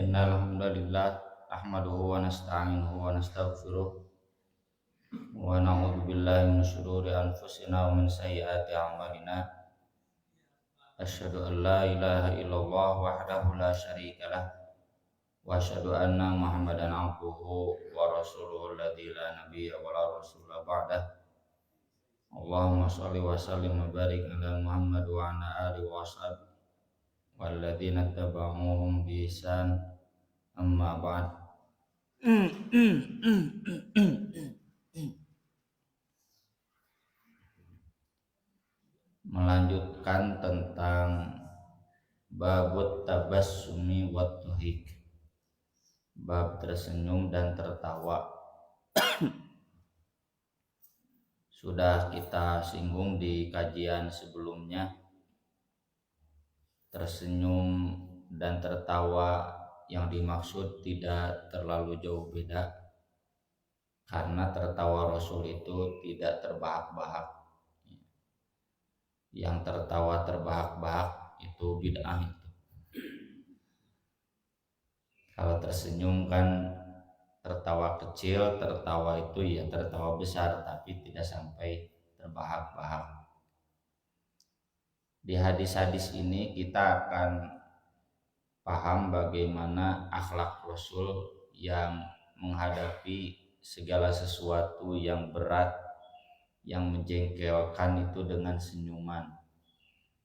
Innal hamdalillah nahmaduhu wa nasta'inuhu wa nastaghfiruh wa na'udzu billahi min shururi anfusina wa min sayyiati a'malina. Asyhadu an la ilaha illallah wahdahu la syarikalah wa asyhadu anna Muhammadan abduhu wa rasuluhu alladzi la nabiyya wa la rasula ba'dah. Allahumma shalli wa sallim wa barik ala Muhammad wa ala alihi wa sahbihi walladzina tabauhum bi ihsan. Amma ba'd. Melanjutkan tentang babut tabassumi wa tuhik, bab tersenyum dan tertawa. Sudah kita singgung di kajian sebelumnya. Tersenyum dan tertawa yang dimaksud tidak terlalu jauh beda, karena tertawa Rasul itu tidak terbahak-bahak. Yang tertawa terbahak-bahak itu bid'ah itu. Kalau tersenyum kan tertawa kecil, tertawa itu ya tertawa besar, tapi tidak sampai terbahak-bahak. Di hadis-hadis ini kita akan paham bagaimana akhlak Rasul yang menghadapi segala sesuatu yang berat, yang menjengkelkan itu dengan senyuman.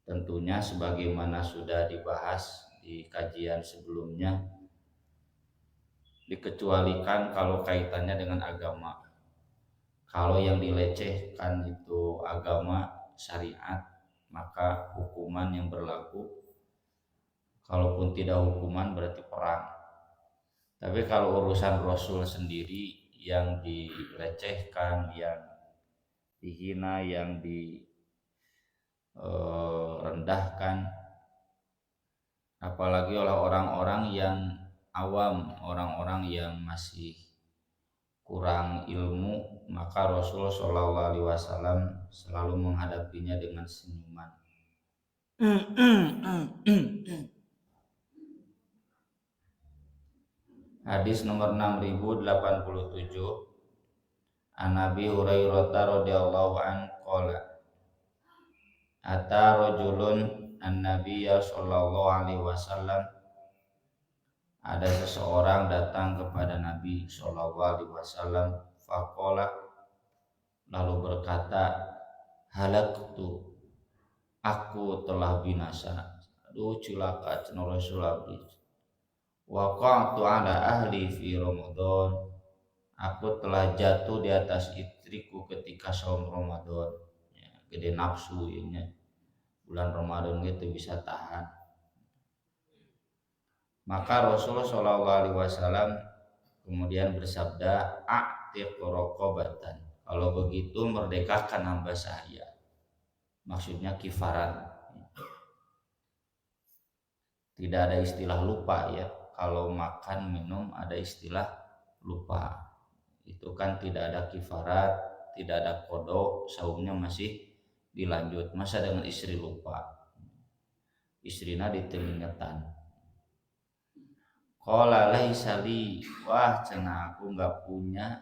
Tentunya sebagaimana sudah dibahas di kajian sebelumnya, dikecualikan kalau kaitannya dengan agama. Kalau yang dilecehkan itu agama, syariat, maka hukuman yang berlaku. Kalaupun tidak hukuman berarti perang. Tapi kalau urusan Rasul sendiri yang dilecehkan, yang dihina, yang direndahkan, apalagi oleh orang-orang yang awam, orang-orang yang masih kurang ilmu, maka Rasul Shallallahu Alaihi Wasallam selalu menghadapinya dengan senyuman. Hadis nomor 6087, An Nabi Hurairah radhiyallahu an qala ata rajulun an-nabiyya sallallahu alaihi wasallam. Ada seseorang datang kepada Nabi sallallahu alaihi wasallam, faqala, lalu berkata, halaktu, aku telah binasa. Aduh cilaka cenah Rasulullah. Waqa'tu ala ahli fi Ramadan, aku telah jatuh di atas istriku ketika saum Ramadan. Ya, gede nafsu ini. Bulan Ramadan gitu bisa tahan. Maka Rasulullah Shallallahu Alaihi Wasallam kemudian bersabda, a'tiq raqabatan, kalau begitu merdekakan hamba saya. Maksudnya kifarat. Tidak ada istilah lupa ya. Kalau makan minum ada istilah lupa. Itu kan tidak ada kifarat, tidak ada qada, saumnya masih dilanjut. Masa dengan istri lupa? Istrina ditelingetan. Qala laisa li, wah cenah aku enggak punya.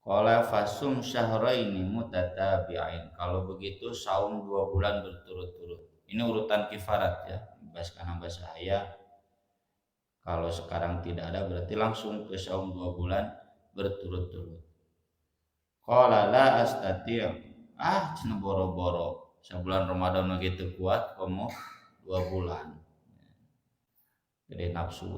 Qala fasum syahraini mutatabi'ain, kalau begitu saum 2 bulan berturut-turut. Ini urutan kifarat ya, bebaskan hamba saya. Kalau sekarang tidak ada berarti langsung ke saum 2 bulan berturut-turut. Qala la astati', cenah boro-boro. Sebulan Ramadan gitu kuat, kamu 2 bulan. Gede nafsu.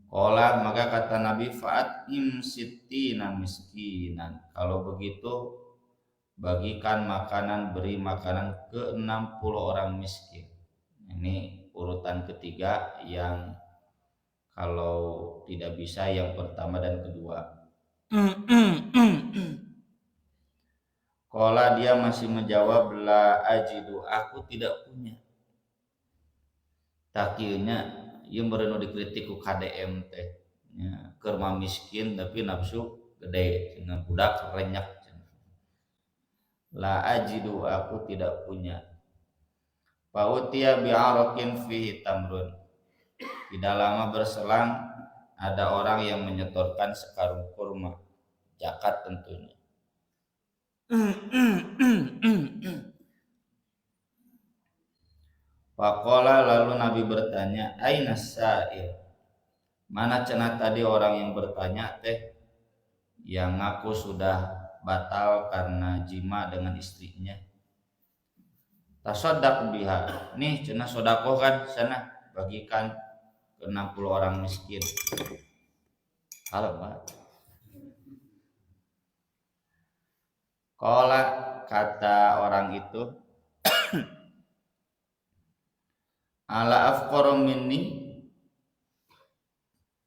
Qala, maka kata Nabi, fa'atim sittina miskinan, kalau begitu bagikan makanan, beri makanan ke 60 orang miskin. Ini urutan ketiga yang kalau tidak bisa yang pertama dan kedua. Qala, dia masih menjawab, la ajidu, aku tidak punya. Takieunya ieu meureun dikritik ku KDM teh nya, keur mah miskin tapi nafsu gede, cenah budak renyak. La ajidu, aku tidak punya. Fa'utiya bi'arakin fihi tamrun, Tidak lama berselang ada orang yang menyetorkan sekarung kurma, zakat tentunya. Faqala, lalu Nabi bertanya, aina sa'il? Mana cenah tadi orang yang bertanya teh, yang ngaku sudah batal karena jima dengan istrinya. Tasodak biha, nih cenah sodakoh kan, sana bagikan ke 60 orang miskin. Halo Pak. Qala, kata orang itu, ala afqaru minni,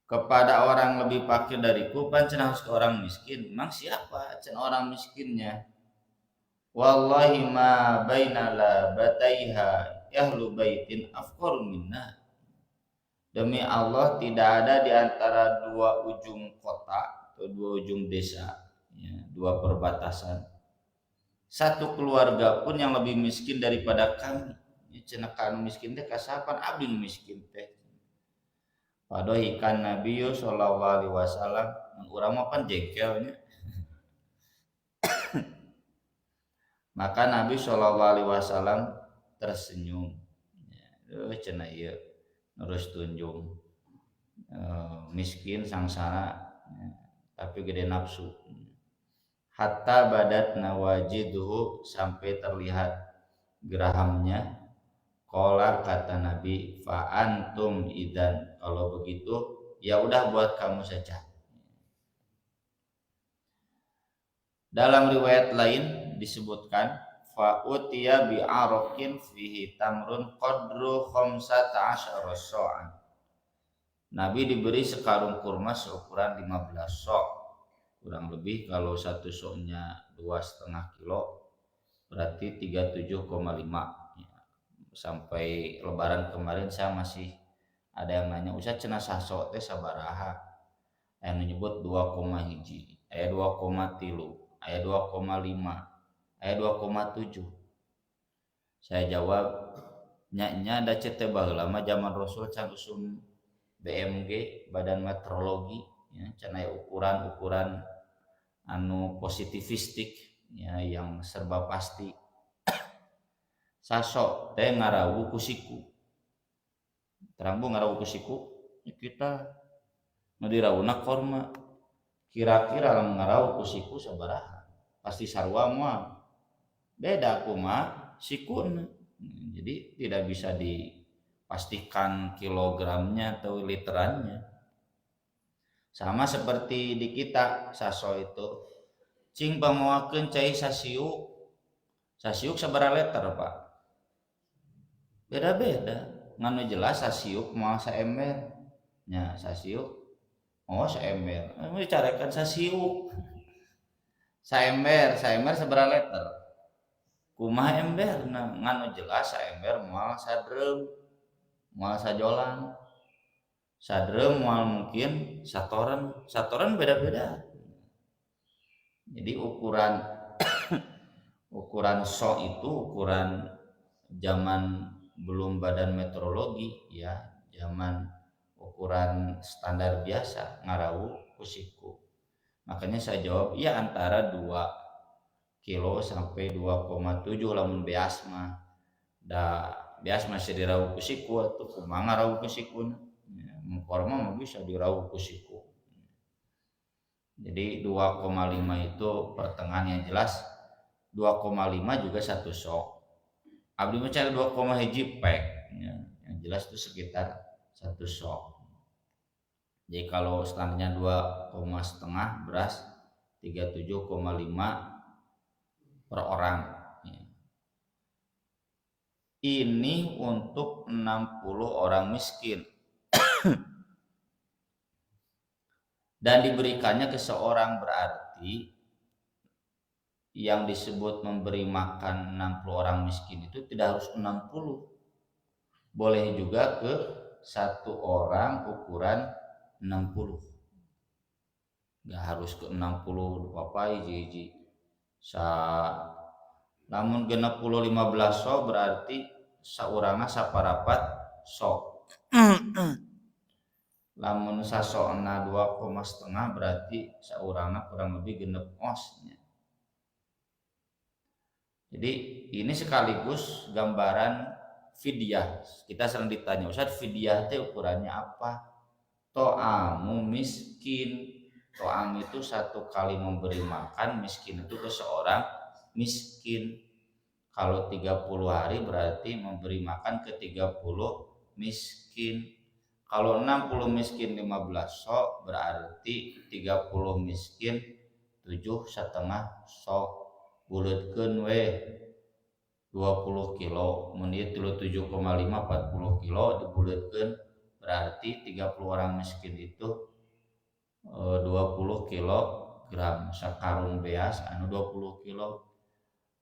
kepada orang lebih fakir dariku, pancen harus ke orang miskin. Memang siapa cen orang miskinnya? Wallahi ma baina labataiha ahlu baitin afqaru minna. Demi Allah tidak ada di antara dua ujung kota atau dua ujung desa, ya, dua perbatasan, satu keluarga pun yang lebih miskin daripada kami. Cenakan miskin teh kasapan abdi miskin teh. Padohikan Nabi sallallahu alaihi wasallam, urang mah pan jengkelnya. Maka Nabi sallallahu alaihi wasallam tersenyum. Cenah ieu terus tunjung. Miskin sangsara tapi gede nafsu. Hatta badat nawajiduhu, sampai terlihat gerahamnya. Qala, kata Nabi, fa antum idan, kalau begitu ya udah buat kamu saja. Dalam riwayat lain disebutkan fa utiya bi araqin fihi tamrun qadru 15 sa'an. Nabi diberi sekarung kurma seukuran 15 sok. Kurang lebih kalau satu soknya 2,5 kilo berarti 37,5. Sampai lebaran kemarin saya masih ada yang nanya, Ustaz cenah sasok teh sabaraha? Yang menyebut 2,1, aya 2,3, aya 2,5, aya 2,7. Saya jawab, nya da cete baheula mah zaman Rasul can usum BMG, Badan Meteorologi, ya, can aya ukuran-ukuran anu positivistik, ya, yang serba pasti. Sasok teh ngarawu ku siku. Terang bu ngarawu ku siku, ya kita ngadirawuna korma. Kira-kira lamun ngarawu ku siku sabaraha? Pasti sarua moal. Beda kumaha sikuna. Jadi tidak bisa dipastikan kilogramnya atau literannya. Sama seperti di kita saso itu. Cing pamoakeun cai sasiuk. Sasiuk sabaraha liter, Pak? Beda-beda. Nganu jelas sasiuk moal saember. Nya sasiuk oh saember. Dicarekan sasiuk. Saember sabaraha liter? Kumaha ember? Nah, nganu jelas saember moal sadreum, moal sajolang. Sadreum moal mungkin satoran beda-beda. Jadi ukuran so itu ukuran zaman belum Badan Meteorologi, ya, zaman ukuran standar biasa ngarawu ku siku. Makanya saya jawab ya antara 2 kilo sampai 2,7 lamun beas mah. Da beas masih dirawu ku siku atuh kumaha ngarawu ku sikuna. Ya, korma mah bisa dirawu ku siku. Jadi 2,5 itu pertengahan yang jelas. 2,5 juga satu sok. Abdi mencari 2,1 pek, ya, yang jelas itu sekitar satu sok. Jadi kalau standarnya 2,5 beras 37,5 per orang, ya. Ini untuk 60 orang miskin dan diberikannya ke seorang, berarti yang disebut memberi makan 60 orang miskin itu tidak harus 60. Boleh juga ke satu orang ukuran 60. Gak harus ke 60 papai hiji. Lamun genep 15 sok berarti saurangna saparapat sok. Lamun sasona 2,5 berarti saurangna kurang lebih genep osnya. Jadi ini sekaligus gambaran fidyah. Kita sering ditanya, Ustaz, fidyah itu ukurannya apa? To'amu miskin. To'am itu satu kali memberi makan, miskin itu ke seorang miskin. Kalau 30 hari berarti memberi makan ke 30 miskin. Kalau 60 miskin 15 sok berarti 30 miskin 7,5 sok. Buletkeun we 20 kilo menit 7,5 40 kilo dibuletkeun berarti 30 orang miskin itu 20 kilogram sakarung beas anu 20 kilo.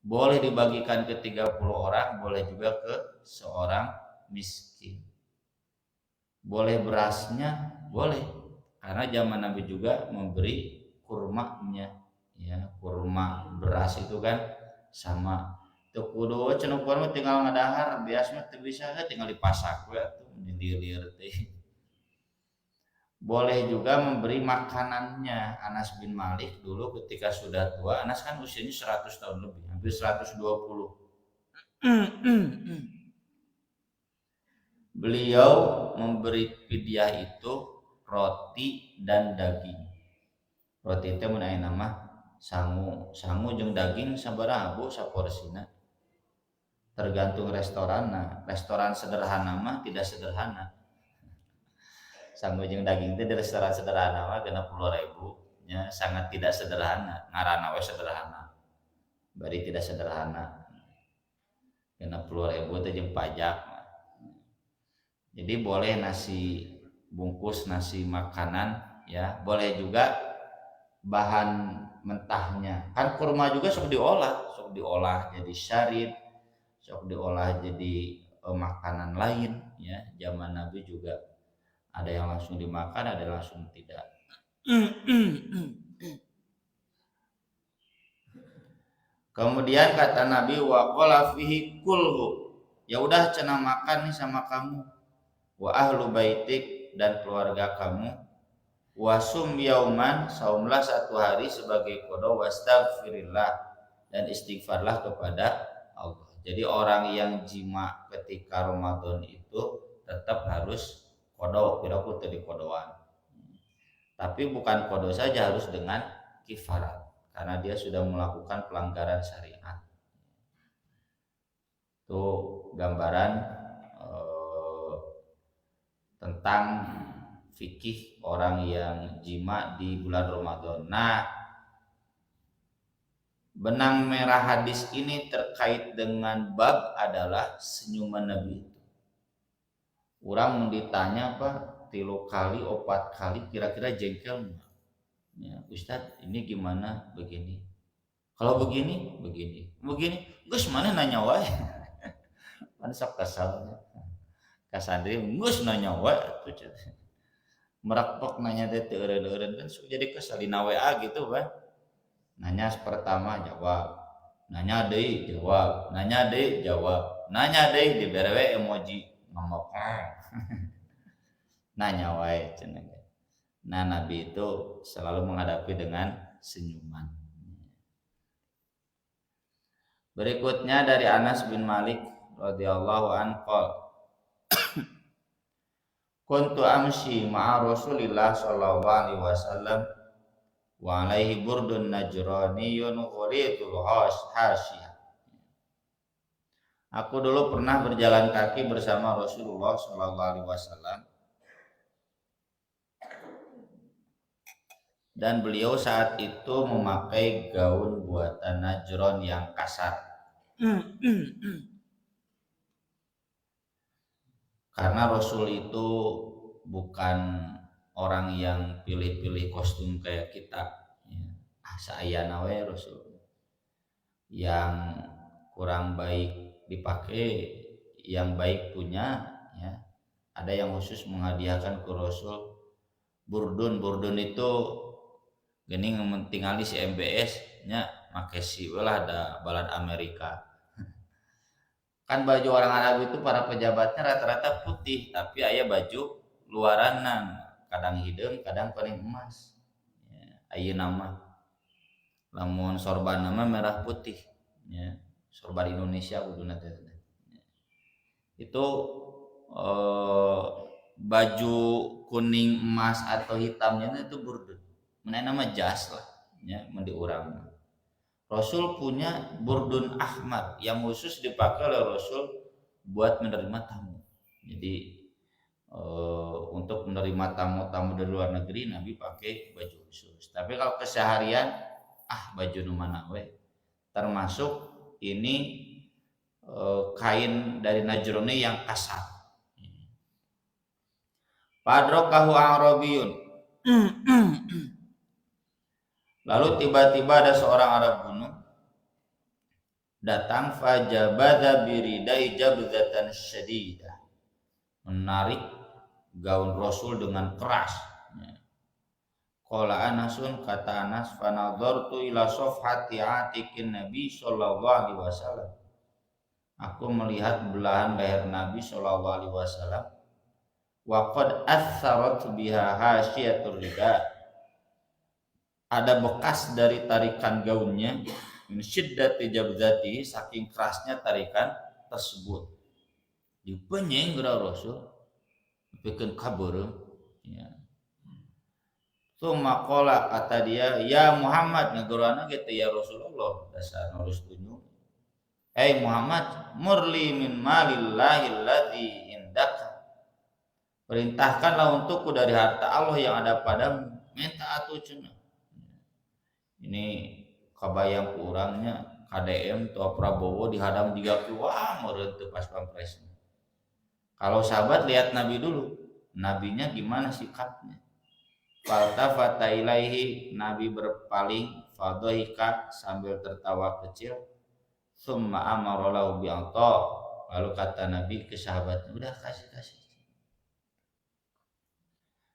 Boleh dibagikan ke 30 orang, boleh juga ke seorang miskin. Boleh berasnya, boleh. Karena zaman Nabi juga memberi kurmanya, ya, kurma beras itu kan sama. Teu kudu cenah kurma tinggal ngadahar, biasanya teu bisa tinggal dipasak we atuh dilir teh. Boleh juga memberi makanannya. Anas bin Malik dulu ketika sudah tua, Anas kan usianya 100 tahun lebih, hampir 120. Beliau memberi fidyah itu roti dan daging. Roti itu menaik nama sangu jeung daging sabaraha saporsina. Tergantung restoran. Restoran sederhana mah tidak sederhana. Sangu jeung daging itu di restoran sederhana mah 60.000 nya sangat tidak sederhana. Ngaranna we sederhana. Bari tidak sederhana. 60.000 teh jeung pajak. Jadi boleh nasi bungkus nasi makanan, ya, boleh juga bahan mentahnya. Kan kurma juga sok diolah jadi syarit, sok diolah jadi makanan lain, ya. Zaman Nabi juga ada yang langsung dimakan, ada yang langsung tidak. Kemudian kata Nabi, wa qala fihi kulhu. Ya udah cenah makan nih sama kamu. Wa ahlu baitik dan keluarga kamu. Wasum yauman, saumlah satu hari sebagai qada, wastaghfirillah dan istighfarlah kepada Allah. Jadi orang yang jima ketika Ramadan itu tetap harus qada, kira-kira tadi qadaan. Tapi bukan qada saja, harus dengan kifarat karena dia sudah melakukan pelanggaran syariat. Itu gambaran tentang fikih orang yang jima di bulan Ramadan. Nah, benang merah hadis ini terkait dengan bab adalah senyuman Nabi itu. Orang ditanya apa 3 kali 4 kali kira-kira jengkel. Ya, Ustadz ini gimana begini? Kalau begini, Gus mana nanya wae. Kan sok kesal. Kasandri geus nanya wae atuh cenah. Merakpok nanya teh teu eureun-eureun kan sok jadi kesal dina WA gitu kan. Nanya pertama jawab, nanya deui jawab, nanya deui jawab, nanya deui dibere we emoji ngomong. Nanya wae cenah. Nah, Nabi itu selalu menghadapi dengan senyuman. Berikutnya dari Anas bin Malik radhiyallahu anhu, kuntu amshi ma'a Rasulillah sallallahu alaihi wasallam wa alaihi burdun najraniyun ghalitul hasyah. Aku dulu pernah berjalan kaki bersama Rasulullah sallallahu alaihi wasallam dan beliau saat itu memakai gaun buatan Najran yang kasar. Karena Rasul itu bukan orang yang pilih-pilih kostum kayak kita, ya. Saayana we Rasul yang kurang baik dipakai, yang baik punya, ya. Ada yang khusus menghadiahkan ke Rasul burdun itu gini tinggal si MBS nya make si lah ada balad Amerika. Kan baju orang Arab itu para pejabatnya rata-rata putih, tapi aya baju luaranan kadang hideung kadang kuning emas ya, ayeuna mah lamun sorban nama merah putih ya, sorban Indonesia kuduna teh itu baju kuning emas atau hitamnya itu burdun mana nama jas lah ya mun diurang. Rasul punya burdun ahmar yang khusus dipakai oleh Rasul buat menerima tamu. Jadi untuk menerima tamu-tamu dari luar negeri Nabi pakai baju khusus. Tapi kalau keseharian baju nu mana we. Termasuk ini kain dari Najroni yang kasar. Padrokahu Arabiyun. Lalu tiba-tiba ada seorang Arab gunung datang fajabada biridai jabzatan syadidah, menarik gaun Rasul dengan keras. Qala Anasun, kata Anas, fanadhartu ila safhati atikin Nabi sallallahu alaihi wasallam. Aku melihat belahan leher Nabi sallallahu alaihi wasallam. Wa qad atharat biha hasyiatur rida. Ada bekas dari tarikan gaunnya min syiddati jabzati, saking kerasnya tarikan tersebut. Dipenyeng geura Rasul pikeun kabeureum ya. Summa qala, kata dia, ya Muhammad, ngagorana gitu ya Rasulullah, dasar nurus tunjuk. Hei Muhammad, murli min malillahi alladzi indaka. Perintahkanlah untukku dari harta Allah yang ada padamu, minta atuh cenah. Ini kabayang kurangnya KDM atau Prabowo dihadang 3 wah meureun teu pas pampres. Kalau sahabat lihat Nabi dulu, nabinya gimana sikapnya. Faltafata ilaihi, Nabi berpaling, fadhika, sambil tertawa kecil. Summa amara lahu bi'ata, lalu kata Nabi ke sahabatnya, udah kasih.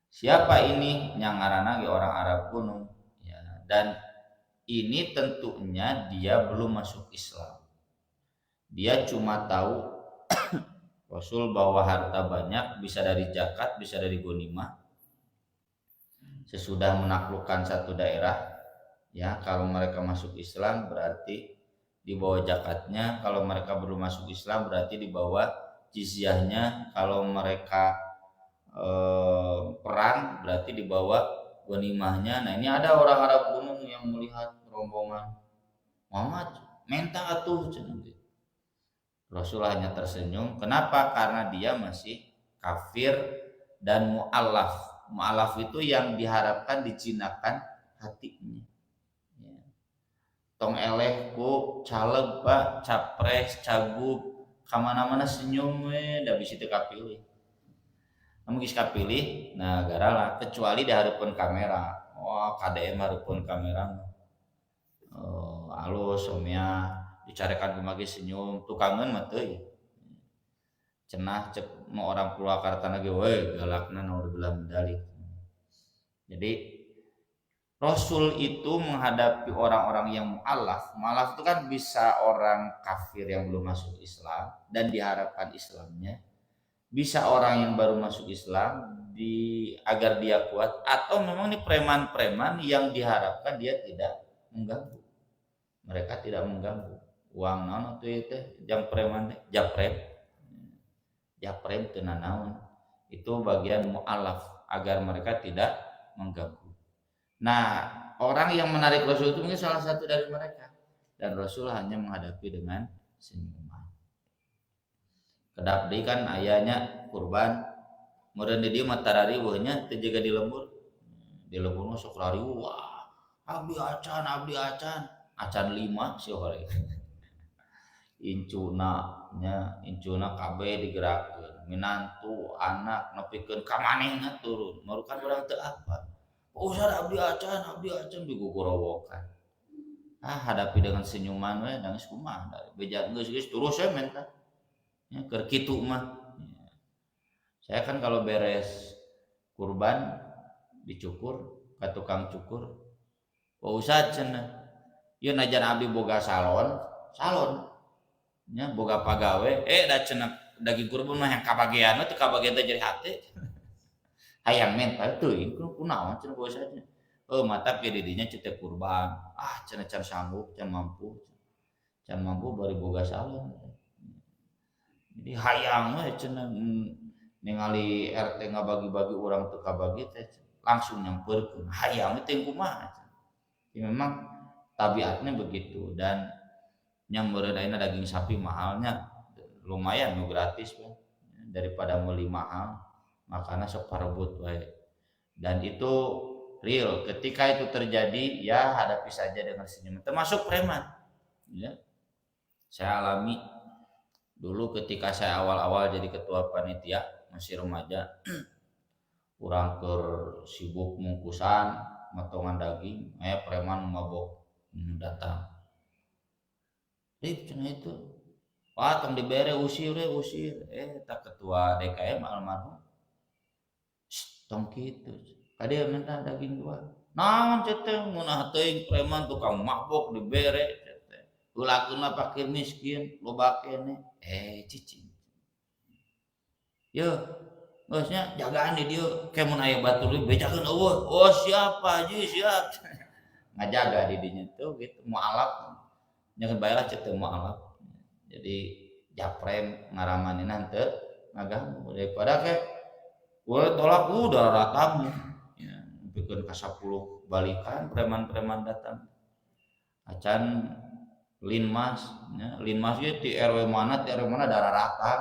Siapa ini? Yang ngaranna ge orang Arab kuno ya, dan ini tentunya dia belum masuk Islam. Dia cuma tahu Rasul bawa harta banyak, bisa dari zakat, bisa dari ghanimah. Sesudah menaklukkan satu daerah, ya kalau mereka masuk Islam berarti dibawa zakatnya, kalau mereka belum masuk Islam berarti dibawa jizyahnya, kalau mereka perang berarti dibawa ghanimahnya. Nah ini ada orang Arab gunung yang melihat rombongan Muhammad, minta atuh cenah. Rasul hanya tersenyum. Kenapa? Karena dia masih kafir dan mu'allaf. Mu'allaf itu yang diharapkan dijinakan hatinya. Ya. Tong eleh ku caleg Pak, capres, cagup, kamana-mana senyum we, da bisi teu kapilih. Namun geus kapilih, nah garalah kecuali di hareupeun kamera. Oh, KDM hareupeun kamera. Alus somnya dicarekan kumage senyum, tukangan mah teuing. Cenah cek mau orang Purwakarta ge we galakna nu belah medali. Jadi Rasul itu menghadapi orang-orang yang mu'alaf. Mu'alaf itu kan bisa orang kafir yang belum masuk Islam dan diharapkan Islamnya. Bisa orang yang baru masuk Islam agar dia kuat, atau memang ini preman-preman yang diharapkan dia tidak mengganggu. Mereka tidak mengganggu. Uang naon atuh teh jang preman teh japrem teu nanaon. Itu bagian mu'alaf agar mereka tidak mengganggu. Nah, orang yang menarik Rasul itu mungkin salah satu dari mereka, dan Rasul hanya menghadapi dengan senyuman. Kedap deui kan ayanya kurban meureun di dieu mah tarariweuhnya teu jaga di lembur. Di lembur mah sok rariweuh, wah abdi acan 5 si hore. Incuna kabeh digerakkeun, minantu anak nepikeun ka manehna turun, marukan urang teu apa. Usah abdi acan digogorowokan. Hadapi dengan senyuman we nangis kumaha beja geus terus we menta. Ya keur kitu mah. Saya kan kalau beres kurban dicukur ka tukang cukur. Usah cenah. Ieu najan abdi boga salon. Nya boga pagawe da cenah daging kurban mah yang kabagean teh kabagean teh jadi hate. hayang mental teuing kunaon cenah bosna mata ke didinya cetek kurban cenah can sanggup can mampu bari boga salon jadi hayang we cenah ningali RT ngabagi-bagi urang teu kabagi teh langsung nyampeurkeun hayang teh kumaha ya memang tabiatnya begitu dan yang beredaina daging sapi mahalnya lumayan nu gratis we daripada meuli mahal makanya sok parebut we dan itu real ketika itu terjadi ya hadapi saja dengan senyum termasuk preman ya saya alami dulu ketika saya awal-awal jadi ketua panitia masih remaja urang keur sibuk mungkusan motongan daging preman mabok datang cenah itu tong dibere usir tak ketua DKM almarhum tong kitu kadieu minta daging dua naon cenah munah teuing preman tukang mabok dibere cenah ulakeun fakir miskin loba keneh cicing yo bosnya jagaan di dieu ke mun aya batur bejakeun eueuh oh siap Pak Haji siap ngajaga di dinya tuh gitu mualaf nya bae ceuk mualaf jadi japrem ngaramanina teu ngaganggu daripada ke boleh tolak udah ratamu ya bikin ka 10 balikan preman-preman datang acan linmas ya linmas ge ti RW mana dararatan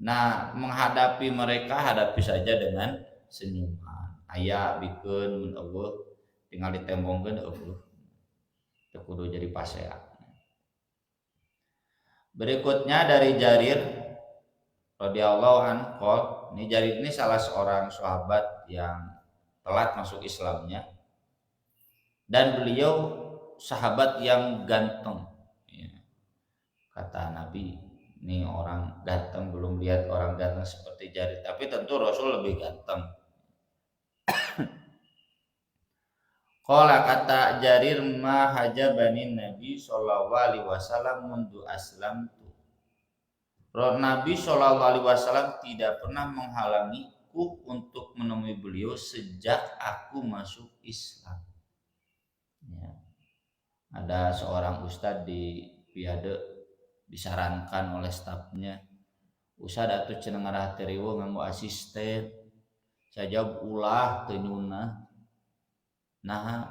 nah menghadapi mereka hadapi saja dengan senyuman aya bikeun mun eueuh tinggal ditembongkeun eueuh teu kudu jadi pasea berikutnya dari Jarir radhiyallahu anhu ini Jarir ini salah seorang sahabat yang telat masuk Islamnya dan beliau sahabat yang ganteng ya. Kata Nabi ini orang ganteng belum lihat orang ganteng seperti Jarir tapi tentu Rasul lebih ganteng qala kata Jarir ma hajabani Nabi sallallahu alaihi wasallam mundu aslamtu Nabi sallallahu alaihi wasallam tidak pernah menghalangiku untuk menemui beliau sejak aku masuk Islam ya. Ada seorang ustadz di Piade disarankan oleh stafnya ustadz atuh cenah ngarah teriwo nganggo asisten saya jawab ulah teu nyunah nah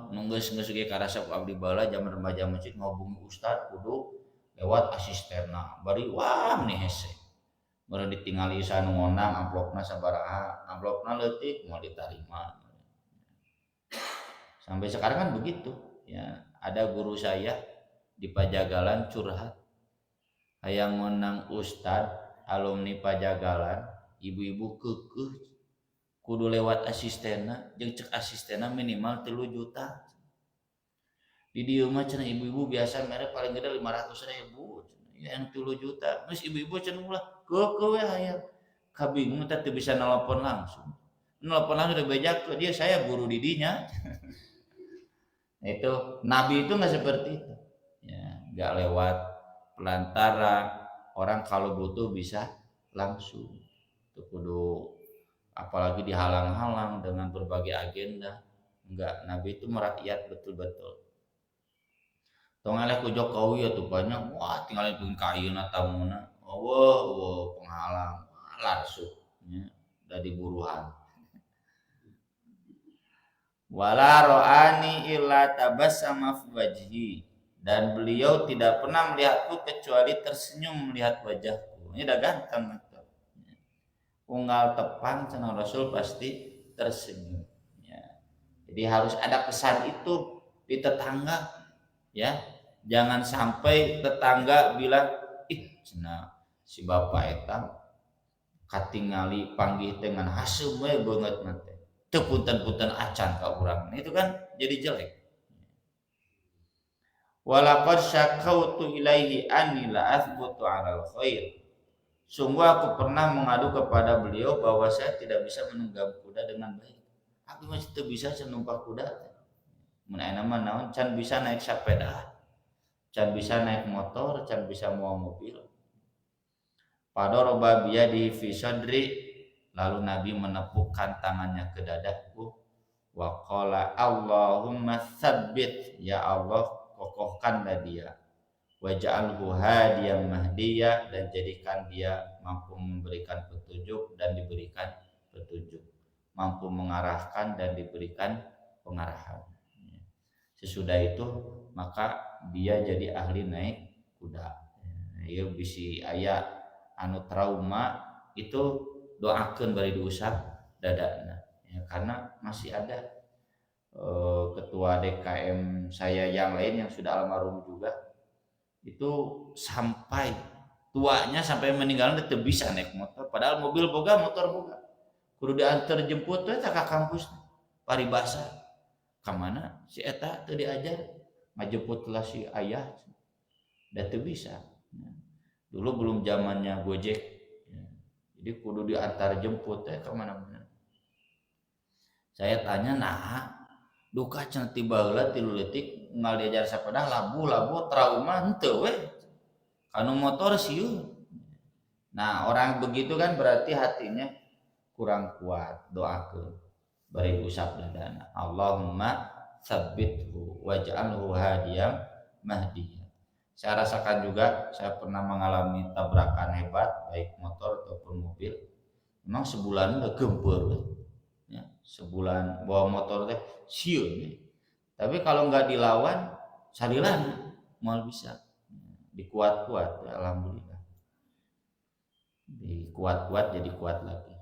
nu geus ge karasa ku abdi bala zaman remaja masjid ngobong ustadz kudu lewat asistenna bari wah nih hese baru ditinggali sanu ngonang amplopna sabaraha amplopna leutik mau ditarima sampai sekarang kan begitu ya ada guru saya di Pajagalan curhat hayang ngonang ustad alumni Pajagalan ibu-ibu keukeuh kudu lewat asistenna jeung cek asistenna minimal 3 juta di dieu mah cenah ibu-ibu biasa mere paling gede 500.000 yang 3 juta geus ibu-ibu cenah ulah keukeuh we hayang kabingung teh teu bisa nelpon langsung udah bejak ke dia saya guru didinya itu Nabi itu nggak seperti itu ya nggak lewat pelantara orang kalau butuh bisa langsung itu kudu apalagi dihalang-halang dengan berbagai agenda enggak Nabi itu merakyat betul-betul tong eleh ku Jokowi atuh banyak wah tinggalin pun kayeuna tamuna penghalang larsuk nya dari buruhan wala ro'ani illa tabassama fi wajhi dan beliau tidak pernah melihatku kecuali tersenyum melihat wajahku ini udah ganteng unggal tepang cenah Rasul pasti tersenyum ya. Jadi harus ada pesan itu di tetangga ya jangan sampai tetangga bilang ih cenah si bapak eta katingali panggih dengan haseum we beungeut mah teu punten-punten acan ka urang itu kan jadi jelek walaqad syakautu ilaihi anni la athbutu 'alal khair sungguh aku pernah mengadu kepada beliau bahwa saya tidak bisa menunggang kuda dengan baik aku masih teu bisa numpak kuda mun ayeuna mah naon can bisa naik sepeda can bisa naik motor can bisa moal mobil padoroba biadi fi sadri Lalu Nabi menepukkan tangannya ke dadaku. Wa qala Allahumma tsabbit, ya Allah kokohkanlah dia. Waj'alhu hadiyan mahdiyah, dan jadikan dia mampu memberikan petunjuk dan diberikan petunjuk, mampu mengarahkan dan diberikan pengarahan. Sesudah itu maka dia jadi ahli naik kuda. Ya bisi aya anu trauma itu doakeun bari diusap dadana. Ya, karena masih ada ketua DKM saya yang lain yang sudah almarhum juga, itu sampai tuanya sampai meninggal teu bisa naik motor, padahal mobil boga motor boga, kudu diantar jemput teh ka kampus paribasa ka mana si eta teu diajar ngajemput lah si ayah da teu bisa. Dulu belum zamannya Gojek, jadi kudu diantar jemput teh ka mana-mana. Saya tanya, nah duka cenah tiba heula 3 leutik ngal diajar sapeda labu trauma henteu we. Anu motor sieun. Nah, orang begitu kan berarti hatinya kurang kuat. Doakeun bari usap dadana. Allahumma tsabbithu waj'alhu hadiyan mahdiyah. Saya rasakan juga, saya pernah mengalami tabrakan hebat baik motor ataupun mobil. Memang sebulan udah gempeur ya. Sebulan bawa motor teh sieun. Tapi kalau nggak dilawan salilan mal bisa dikuat-kuat ya, alhamdulillah. Dikuat-kuat jadi kuat lagi.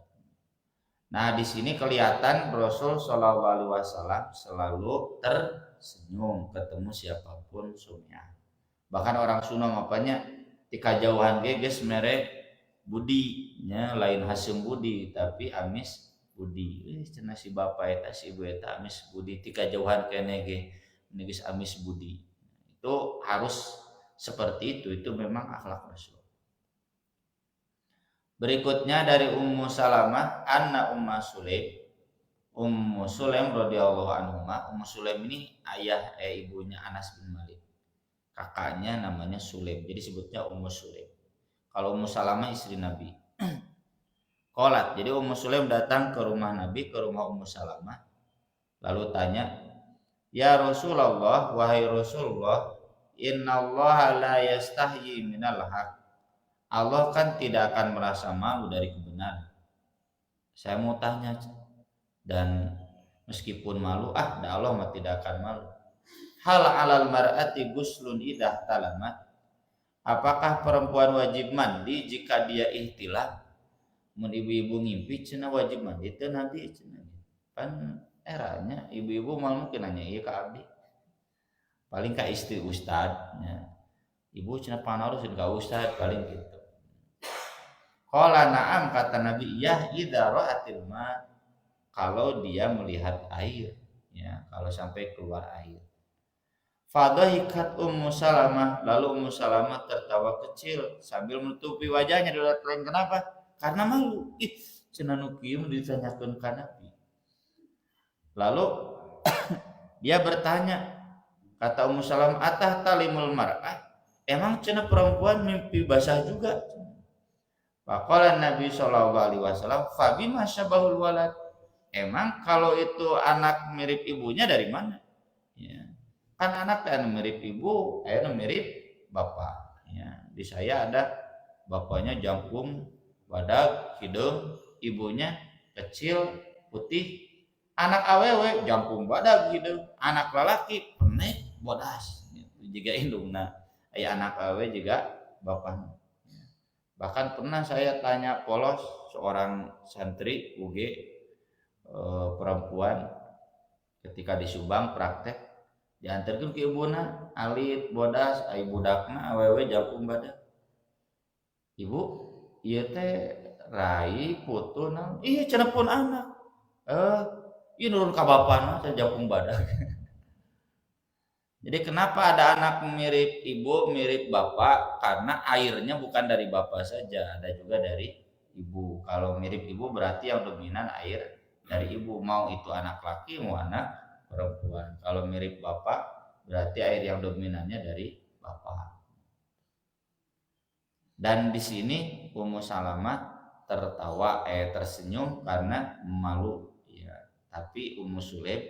Nah, di sini kelihatan Rasul Shallallahu Alaihi Wasallam selalu tersenyum ketemu siapapun sunnah. Bahkan orang Sunda ngapanya tika jauhan ge geus mere budi nya, lain Hasim budi tapi amis budi. Cenah si bapa eta si ibu eta amis budi, tika jauhan keneh ge geus amis budi. Itu harus seperti itu memang akhlak Rasul. Berikutnya dari Ummu Salamah anna Ummu Sulaim radhiyallahu anhuma. Ummu Sulaim ini ayah ibunya Anas bin Malik. Kakaknya namanya Sulaim. Jadi sebutnya Ummu Sulaim. Kalau Ummu Salamah istri Nabi. Qalat, jadi Ummu Sulaim datang ke rumah Nabi, ke rumah Ummu Salamah. Lalu tanya, "Ya Rasulullah, wahai Rasulullah, innallaha la yastahyi minal haq." Allah kan tidak akan merasa malu dari kebenaran. Saya mau tanya, dan meskipun malu, Allah mah tidak akan malu. Hal alal mar'ati guslun idah talamat. Apakah perempuan wajib mandi jika dia ihtilam? Mun ibu-ibu ngimpi cenah wajib mandi teh nanti cenah. Kan eranya ibu-ibu mal mungkin nanya ieu ka abdi. Paling ka istri ustad nya. Ibu cenah panarusin ka ustad paling gitu. Qala na'am, kata Nabi, ya idza ra'atil ma, kalau dia melihat air ya, kalau sampai keluar air. Fadhahikat Ummu Salamah, lalu Ummu Salamah tertawa kecil sambil menutupi wajahnya. Lain kenapa? Karena malu. Cenah nu kieu ditanyakeun ka Nabi. Lalu dia bertanya, kata Ummu Salamah, atah talimul mar'ah, emang cenah perempuan mimpi basah juga? Faqala Nabi sallallahu alaihi wasallam, fa bima syabahul walad. Emang kalau itu anak mirip ibunya dari mana? Ya. Kan anak anu mirip ibu, anu mirip bapak. Ya. Di saya ada bapaknya jangkung, badag, hidung, ibunya kecil, putih. Anak awewe jangkung, badag, hidung. Anak lelaki pendek, bodas. Juga indungna. Aya anak awewe juga bapaknya. Bahkan pernah saya tanya polos seorang santri UG perempuan ketika di Subang praktek, diantarkan ke ibuna alit bodas ai budakna awewe jangkung badak. Ibu ieu teh rai putu naon? Iya cenah pun anak. Ieu nurun ka bapana teh jangkung badak. Jadi kenapa ada anak mirip ibu, mirip bapak? Karena airnya bukan dari bapak saja, ada juga dari ibu. Kalau mirip ibu berarti yang dominan air dari ibu, mau itu anak laki, mau anak perempuan. Kalau mirip bapak berarti air yang dominannya dari bapak. Dan di sini Ummu Salamah tertawa tersenyum karena malu ya. Tapi Ummu Sulaim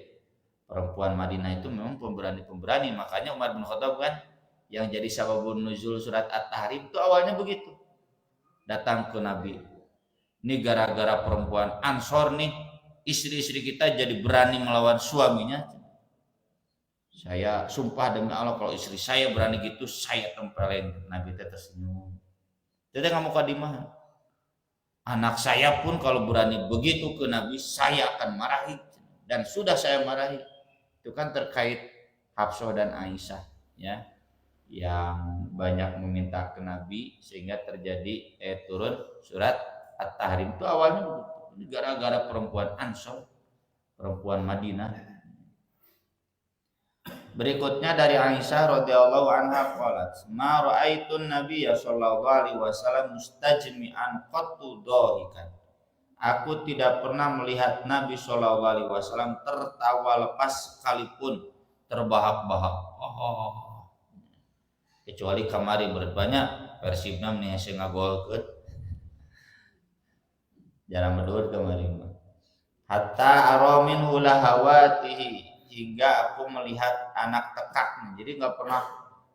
perempuan Madinah itu memang pemberani, makanya Umar bin Khattab kan yang jadi sababun nuzul surat At-Tahrim itu awalnya begitu. Datang ke Nabi, ini gara-gara perempuan Ansor nih, istri-istri kita jadi berani melawan suaminya. Saya sumpah demi Allah kalau istri saya berani gitu, saya tempelin. Nabi teh tersenyum. Jadi nggak mau kadimah. Anak saya pun kalau berani begitu ke Nabi, saya akan marahi. Dan sudah saya marahi. Itu kan terkait Hafsah dan Aisyah, ya, yang banyak meminta ke Nabi sehingga terjadi turun surat At-Tahrim. Itu awalnya gara-gara perempuan Ansor, perempuan Madinah. Berikutnya dari Aisyah radhiyallahu anha qalat, "Ma ra'aitun nabiyya sallallahu alaihi wasallam mustajmi'an qattu dhahikan." Aku tidak pernah melihat Nabi sallallahu alaihi wasallam tertawa lepas sekalipun terbahak-bahak. Kecuali kamari berbanyak Persibna nih saya ngagolkeun. Jarang medur kamari mah. Hatta aramin hulahawatihi, hingga aku melihat anak tekaknya. Jadi nggak pernah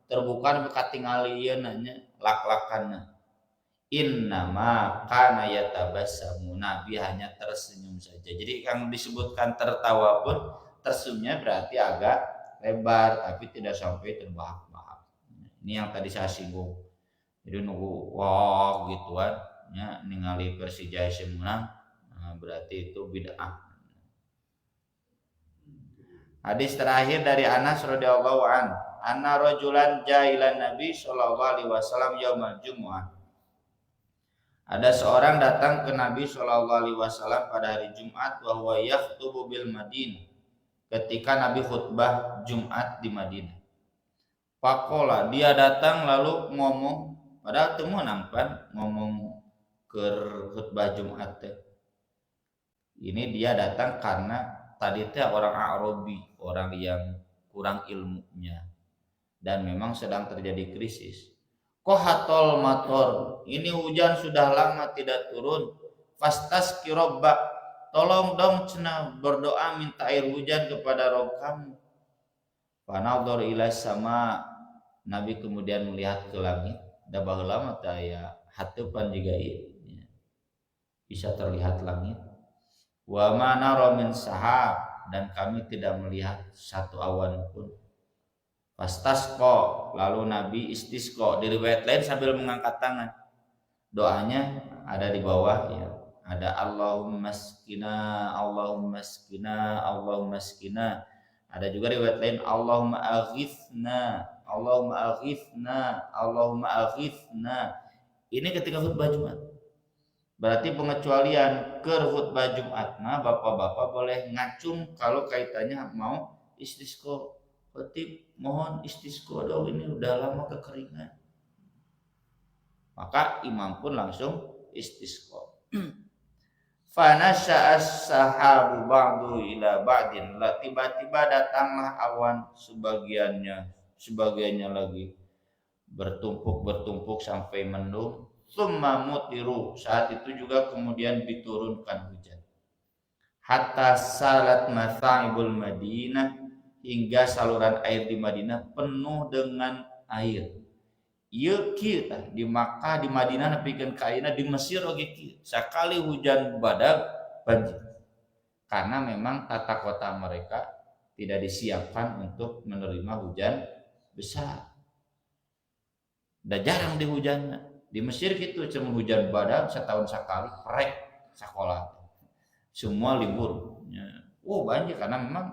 terbuka katingali ieu nanya lak-lakanna. Innama kana yatabassamu, Nabi hanya tersenyum saja. Jadi yang disebutkan tertawa pun tersenyumnya berarti agak lebar tapi tidak sampai terbahak-bahak. Ini yang tadi saya singgung. Jadi nunggu wah gituan ya, ningali Persija menang, nah, berarti itu bid'ah. Hadis terakhir dari Anas radhiyallahu an, anna rajulan jailan Nabi sallallahu alaihi wasallam yaumal Jumu'ah. Ada seorang datang ke Nabi sallallahu alaihi wasallam pada hari Jumat wa huwa yakhutubu bil Madinah. Ketika Nabi khutbah Jumat di Madinah. Faqala, dia datang lalu ngomong, padahal teu meunang pan ngomong ke khutbah Jumat teh. Ini dia datang karena tadi teh orang Arabi, orang yang kurang ilmunya, dan memang sedang terjadi krisis. Kohatol mator, ini hujan sudah lama tidak turun. Fastas kirobak, tolong dong cenah berdoa minta air hujan kepada Rob kamu. Fanadhar ila sama, Nabi kemudian melihat ke langit. Da baheula mah teh aya hateupan jiga ieu, bisa terlihat langit. Wa ma nara min sahab, dan kami tidak melihat satu awan pun. Fastasqa, lalu Nabi istisqa. Di riwayat lain sambil mengangkat tangan. Doanya ada di bawah ya. Ada Allahumma skina, Allahumma skina, Allahumma skina. Ada juga riwayat lain Allahumma aghithna, Allahumma aghithna, Allahumma aghithna. Ini ketika khutbah Jumat. Berarti pengecualian ke khutbah Jumat, nah bapak-bapak boleh ngacung kalau kaitannya mau istisqa. Khatib mohon istisqa dong, ini udah lama kekeringan. Maka imam pun langsung istisqa. Fanasha as-sahabu ba'du ila ba'din, tiba-tiba datanglah awan sebagiannya lagi bertumpuk sampai mendung. Tsumma mutiru, saat itu juga kemudian diturunkan hujan. Hatta salat matha'ibul Madinah, hingga saluran air di Madinah penuh dengan air. Ieu kieu tah di Makkah, di Madinah nepikeun ka ayeuna, di Mesir oge kieu. Sakali hujan badag banjir. Karena memang tata kota mereka tidak disiapkan untuk menerima hujan besar. Da jarang dihujanna. Di Mesir gitu cuma hujan badak setahun sekali, prek sekolah. Semua libur. Oh banjir karena memang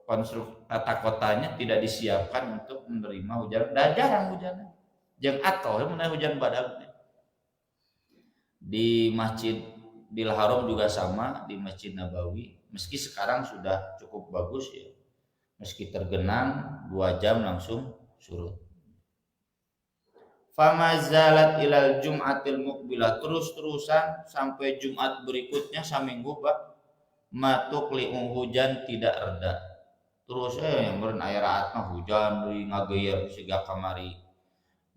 konstruk tata kotanya tidak disiapkan untuk menerima hujan. Dan jarang hujan. Jeung atoh mun hujan badak. Di Masjidil Haram juga sama, di Masjid Nabawi. Meski sekarang sudah cukup bagus ya. Meski tergenang 2 jam langsung surut. Famazalat ilal Jum'atil muqbilah, terus-terusan sampai Jumat berikutnya saminggu Pak, matukli'u, hujan tidak reda. Terus yang meureun aya raat mah hujan deui ngageuyeur siga kamari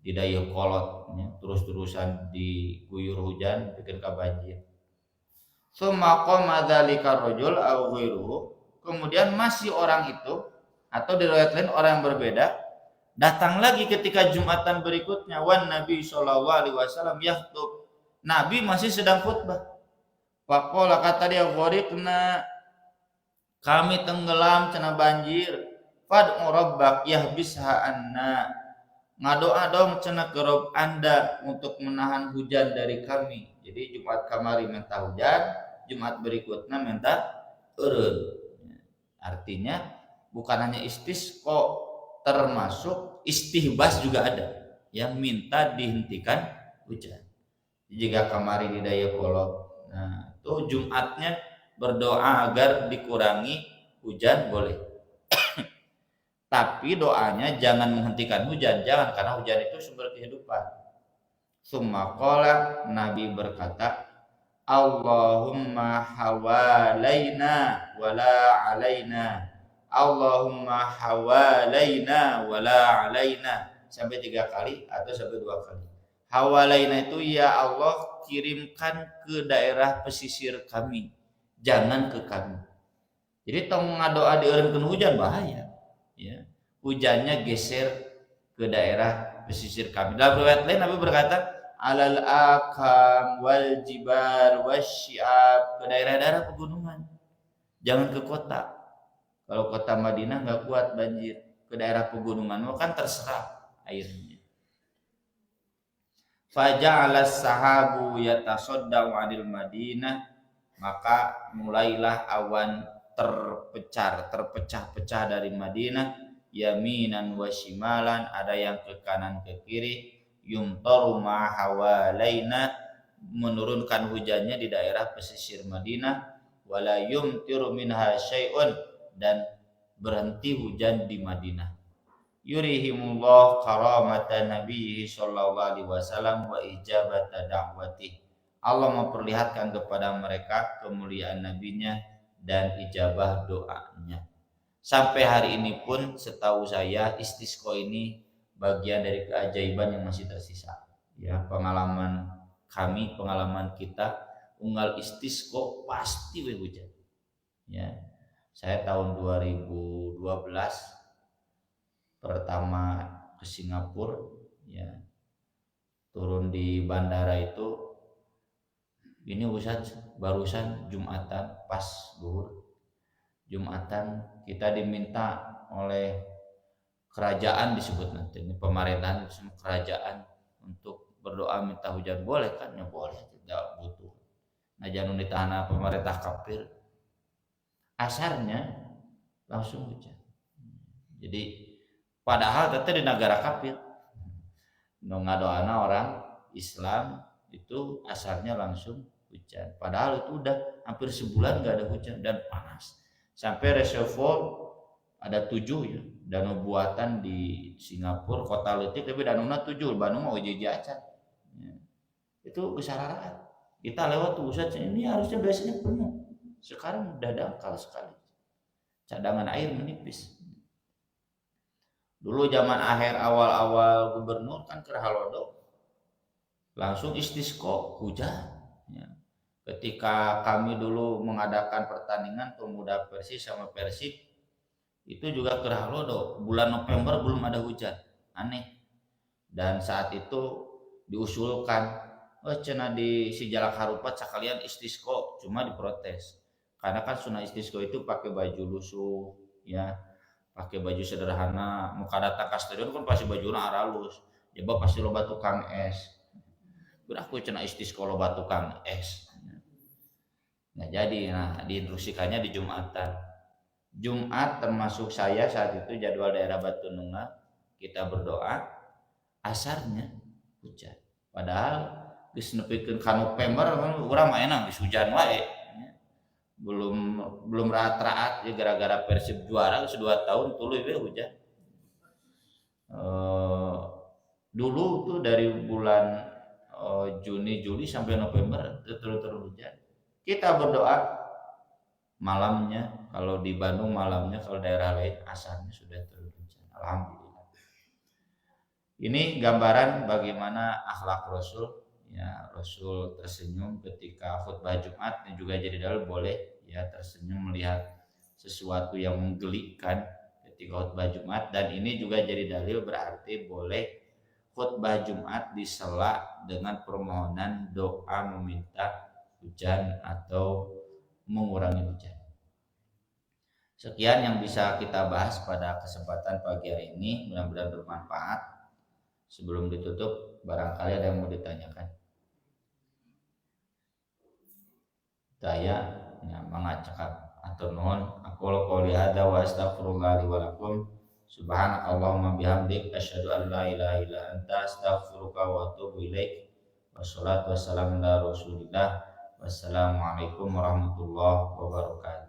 di Dayakolot ya, terus-terusan diguyur hujan bikin banjir. Tsumma qama dzalika rajul aw ghairuhu, kemudian masih orang itu atau di riwayat lain orang yang berbeda datang lagi ketika Jumatan berikutnya, wan Nabi sallallahu alaihi wasallam yakhutub, Nabi masih sedang khutbah. Faqala, kata dia, ghariqna, kami tenggelam cenah banjir, fad'u rabbak yahbisha anna, ngadoa dong cenah ke Rabb Anda untuk menahan hujan dari kami. Jadi Jumat kamari minta hujan, Jumat berikutnya minta eureun. Artinya bukan hanya istisqa, termasuk istihbas juga ada yang minta dihentikan hujan. Jika kamari di Dayakolot, nah itu Jumatnya berdoa agar dikurangi hujan boleh. Tapi doanya jangan menghentikan hujan, jangan, karena hujan itu sumber kehidupan. Summa qala, Nabi berkata, Allahumma hawalaina wala alaina, Allahumma hawalaina wala alaina, sampai 3 kali atau sampai 2 kali. Hawalaina itu ya Allah kirimkan ke daerah pesisir kami, jangan ke kami. Jadi tong ngadoa dieureunkeun hujan bahaya. Ya, hujannya geser ke daerah pesisir kami. Dalam riwayat lain Nabi berkata, alal akam wal jibar wasyiab, ke daerah-daerah pegunungan, jangan ke kota. Kalau kota Madinah nggak kuat banjir, ke daerah pegunungan kan terserap airnya. Faja'ala sahabu yatasaddau 'anil Madinah, maka mulailah awan terpecah-pecah dari Madinah, yaminan wa shimalan, ada yang ke kanan ke kiri, yumtaru ma hawalaina, menurunkan hujannya di daerah pesisir Madinah, wala yumtiru minha syai'un, dan berhenti hujan di Madinah. Yurihimullah karamata nabiyhi sallallahu alaihi wasallam wa ijabata da'watih, Allah memperlihatkan kepada mereka kemuliaan nabinya dan ijabah doanya. Sampai hari ini pun setahu saya istisqa ini bagian dari keajaiban yang masih tersisa. Ya, pengalaman kami, pengalaman kita, unggal istisqa pasti hujan. Ya. Saya tahun 2012 pertama ke Singapura, ya. Turun di bandara itu, ini Ustaz barusan Jumatan pas zuhur. Jumatan kita diminta oleh kerajaan, disebut nanti ini pemerintahan, kerajaan, untuk berdoa minta hujan. Boleh kan? Ya boleh, tidak butuh. Nah jangan ditahan pemerintah kafir. Asarnya langsung hujan. Jadi padahal teteh di negara kafir, ngadoana orang Islam itu asarnya langsung hujan. Padahal itu udah hampir sebulan gak ada hujan dan panas. Sampai reservoir ada 7 ya, danau buatan di Singapura, kota leutik, tapi danaunya 7, Bandung mau uji acan. Ya. Itu kesalahan. Kita lewat tuh Ustaz, ini harusnya biasanya penuh. Sekarang udah dangkal sekali. Cadangan air menipis. Dulu zaman akhir awal-awal gubernur kan Kerhalodo, langsung istisqa hujan. Ya. Ketika kami dulu mengadakan pertandingan pemuda Persis sama Persib, itu juga Kerhalodo, bulan November belum ada hujan, aneh. Dan saat itu diusulkan, cenah di Sijalak Harupat sekalian istisqa, cuma diprotes. Karena kan sunah istisqa itu pakai baju lusuh, ya, pakai baju sederhana. Muka datang ke stadion kan pasti bajuna aralus, coba pasti loba tukang es. Aku cenah istisqa loba tukang es. Nah jadi, diinstruksikannya di Jumatan. Jumat termasuk saya saat itu jadwal daerah Batu Nunggal, kita berdoa, asarnya hujan. Padahal geus nepikeun ka November urang mah enang geus hujan wae. Belum raat-raat ya, gara-gara Persib juara geus 2 tahun tuluy we hujan. Dulu tuh dari bulan Juni, Juli sampai November terus hujan. Kita berdoa malamnya, kalau di Bandung malamnya, kalau daerah lain asarnya sudah turun hujan. Alhamdulillah. Ini gambaran bagaimana akhlak Rasul. Ya, Rasul tersenyum ketika khutbah Jumat dan juga jadi dalil boleh ya tersenyum melihat sesuatu yang menggelikan ketika khutbah Jumat, dan ini juga jadi dalil berarti boleh khutbah Jumat disela dengan permohonan doa meminta hujan atau mengurangi hujan. Sekian yang bisa kita bahas pada kesempatan pagi hari ini, mudah-mudahan bermanfaat. Sebelum ditutup, barangkali ada yang mau ditanyakan. Saya mengacak atau nuhun. Aku qouli hadza wa astaghfirullah li wa lakum. Subhanakallahumma bihamdik asyhadu an la ilaha illa anta astaghfiruka wa atubu ilaik. Wassalatu wassalamu ala Rasulillah. Wassalamualaikum warahmatullahi wabarakatuh.